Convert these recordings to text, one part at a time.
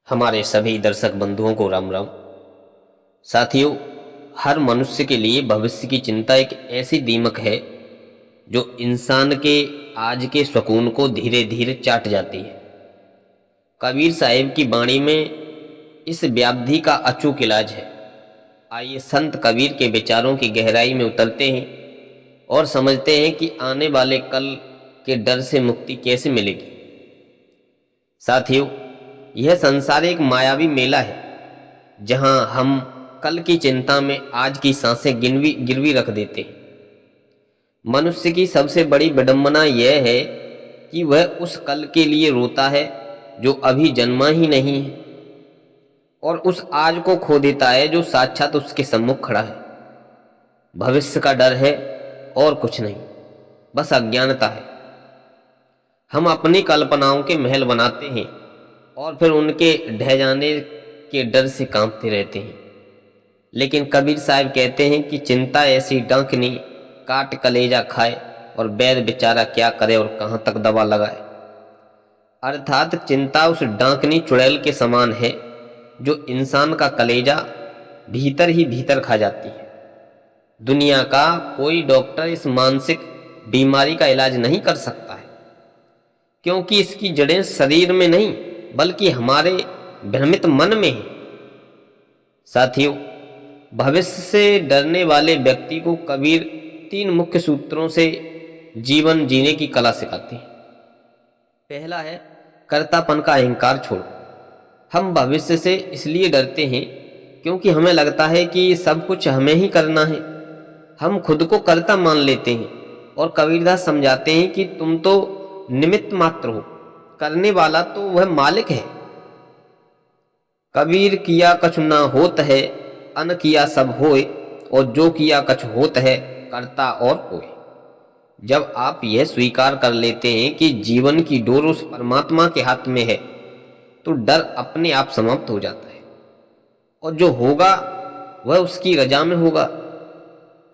हमारे सभी दर्शक बंधुओं को राम राम। साथियों, हर मनुष्य के लिए भविष्य की चिंता एक ऐसी दीमक है जो इंसान के आज के सुकून को धीरे धीरे चाट जाती है। कबीर साहिब की वाणी में इस व्याधि का अचूक इलाज है। आइए संत कबीर के विचारों की गहराई में उतरते हैं और समझते हैं कि आने वाले कल के डर से मुक्ति कैसे मिलेगी। साथियों, यह संसार एक मायावी मेला है जहां हम कल की चिंता में आज की सांसें गिरवी रख देते हैं। मनुष्य की सबसे बड़ी विडंबना यह है कि वह उस कल के लिए रोता है जो अभी जन्मा ही नहीं है, और उस आज को खो देता है जो साक्षात उसके सम्मुख खड़ा है। भविष्य का डर है और कुछ नहीं, बस अज्ञानता है। हम अपनी कल्पनाओं के महल बनाते हैं और फिर उनके ढह जाने के डर से कांपते रहते हैं। लेकिन कबीर साहब कहते हैं कि चिंता ऐसी डंकनी काट कलेजा खाए, और वैद्य बेचारा क्या करे और कहाँ तक दवा लगाए। अर्थात चिंता उस डांकनी चुड़ैल के समान है जो इंसान का कलेजा भीतर ही भीतर खा जाती है। दुनिया का कोई डॉक्टर इस मानसिक बीमारी का इलाज नहीं कर सकता है, क्योंकि इसकी जड़ें शरीर में नहीं बल्कि हमारे भ्रमित मन में है। साथियों, भविष्य से डरने वाले व्यक्ति को कबीर 3 मुख्य सूत्रों से जीवन जीने की कला सिखाते हैं। पहला है, कर्तापन का अहंकार छोड़ो। हम भविष्य से इसलिए डरते हैं क्योंकि हमें लगता है कि सब कुछ हमें ही करना है। हम खुद को कर्ता मान लेते हैं, और कबीरदास समझाते हैं कि तुम तो निमित्त मात्र हो, करने वाला तो वह मालिक है। कबीर किया कछु ना होत है, अन किया सब होए, और जो किया कछु होत है, करता और होए। जब आप यह स्वीकार कर लेते हैं कि जीवन की डोर उस परमात्मा के हाथ में है, तो डर अपने आप समाप्त हो जाता है, और जो होगा वह उसकी रजा में होगा,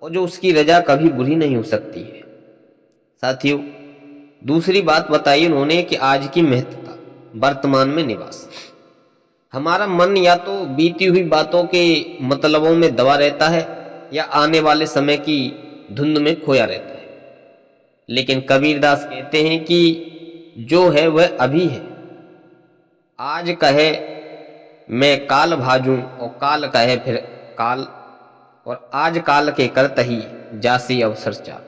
और जो उसकी रजा कभी बुरी नहीं हो सकती है। साथियों, दूसरी बात बताई उन्होंने कि आज की महत्वता, वर्तमान में निवास। हमारा मन या तो बीती हुई बातों के मतलबों में दबा रहता है या आने वाले समय की धुंध में खोया रहता है। लेकिन कबीरदास कहते हैं कि जो है वह अभी है। आज कहे मैं काल भाजूं, और काल कहे फिर काल, और आज काल के करत ही जासी अवसर चाल।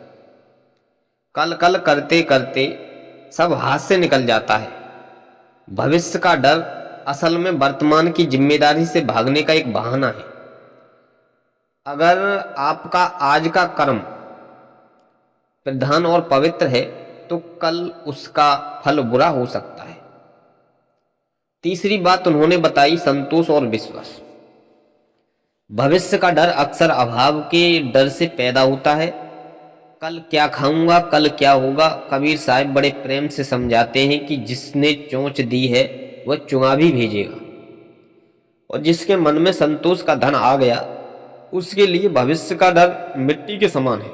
कल कल करते करते सब हाथ से निकल जाता है। भविष्य का डर असल में वर्तमान की जिम्मेदारी से भागने का एक बहाना है। अगर आपका आज का कर्म प्रधान और पवित्र है तो कल उसका फल बुरा हो सकता है। तीसरी बात उन्होंने बताई, संतोष और विश्वास। भविष्य का डर अक्सर अभाव के डर से पैदा होता है। कल क्या खाऊंगा, कल क्या होगा। कबीर साहब बड़े प्रेम से समझाते हैं कि जिसने चोंच दी है वह चुंगा भी भेजेगा, और जिसके मन में संतोष का धन आ गया उसके लिए भविष्य का डर मिट्टी के समान है।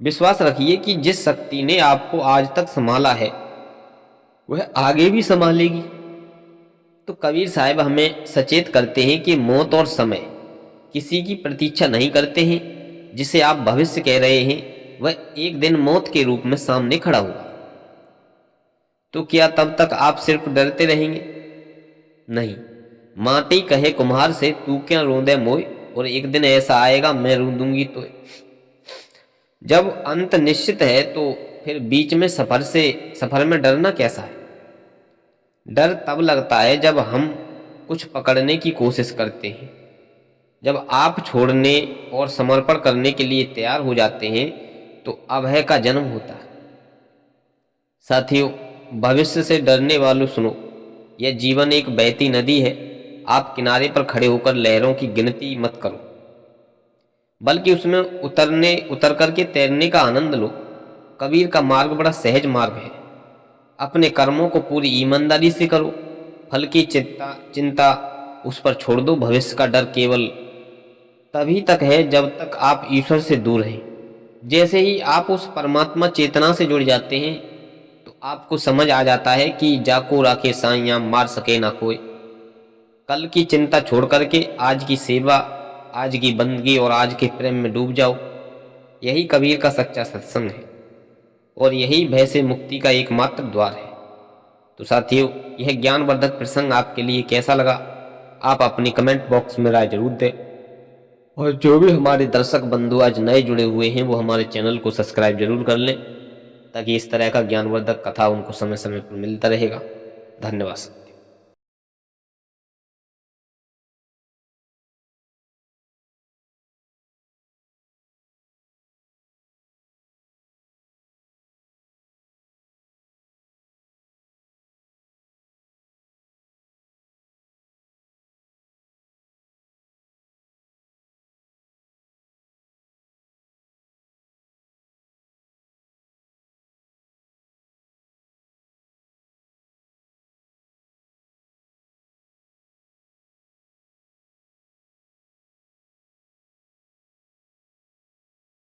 विश्वास रखिए कि जिस शक्ति ने आपको आज तक संभाला है वह आगे भी संभालेगी। तो कबीर साहब हमें सचेत करते हैं कि मौत और समय किसी की प्रतीक्षा नहीं करते हैं। जिसे आप भविष्य कह रहे हैं वह एक दिन मौत के रूप में सामने खड़ा होगा। तो क्या तब तक आप सिर्फ डरते रहेंगे? नहीं। माटी कहे कुम्हार से, तू क्या रोंदे मोय, और एक दिन ऐसा आएगा मैं रूंदूंगी तो। जब अंत निश्चित है तो फिर बीच में सफर में डरना कैसा है? डर तब लगता है जब हम कुछ पकड़ने की कोशिश करते हैं। जब आप छोड़ने और समर्पण करने के लिए तैयार हो जाते हैं तो अभय का जन्म होता है। साथियों, भविष्य से डरने वालों सुनो, यह जीवन एक बहती नदी है। आप किनारे पर खड़े होकर लहरों की गिनती मत करो, बल्कि उसमें उतर करके तैरने का आनंद लो। कबीर का मार्ग बड़ा सहज मार्ग है। अपने कर्मों को पूरी ईमानदारी से करो। फल की चिंता उस पर छोड़ दो। भविष्य का डर केवल तभी तक है जब तक आप ईश्वर से दूर हैं। जैसे ही आप उस परमात्मा चेतना से जुड़ जाते हैं तो आपको समझ आ जाता है कि जाको राखे साइयां मार सके ना कोई। कल की चिंता छोड़ करके आज की सेवा, आज की बंदगी और आज के प्रेम में डूब जाओ। यही कबीर का सच्चा सत्संग है और यही भय से मुक्ति का एकमात्र द्वार है। तो साथियों, यह ज्ञानवर्धक प्रसंग आपके लिए कैसा लगा, आप अपनी कमेंट बॉक्स में राय जरूर दें। और जो भी हमारे दर्शक बंधु आज नए जुड़े हुए हैं वो हमारे चैनल को सब्सक्राइब जरूर कर लें, ताकि इस तरह का ज्ञानवर्धक कथा उनको समय समय पर मिलता रहेगा। धन्यवाद।